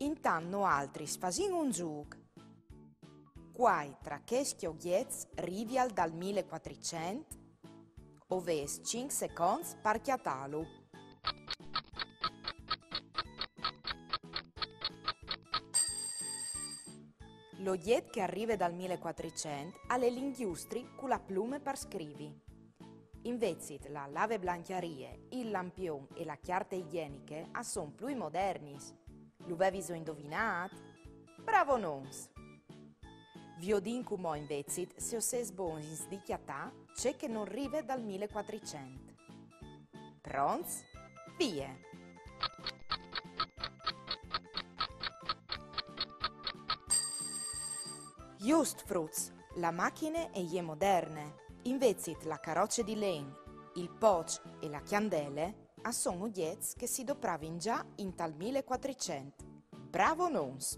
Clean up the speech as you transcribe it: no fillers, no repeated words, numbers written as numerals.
Intanto altri sfasin un giug. Quai tra cheschi oghiez rivial dal 1400 o ves 5 secondi parchiatalu. L'ogliet che arriva dal 1400 ha le linghiustri con la plume per scrivi. Invece la lave blanchiarie, il lampion e la chiarte igieniche sono più moderni. Lo avevi indovinato? Bravo nons! Vi ho detto mo invece se ho ses bons di chiatà c'è che non arriva dal 1400. Pronti? Via! Just Fruz, la macchina è moderne. Invece la carrozza di legno, il poch e la candele sono oggetti che si dopravano già in tal 1400. Bravo nons!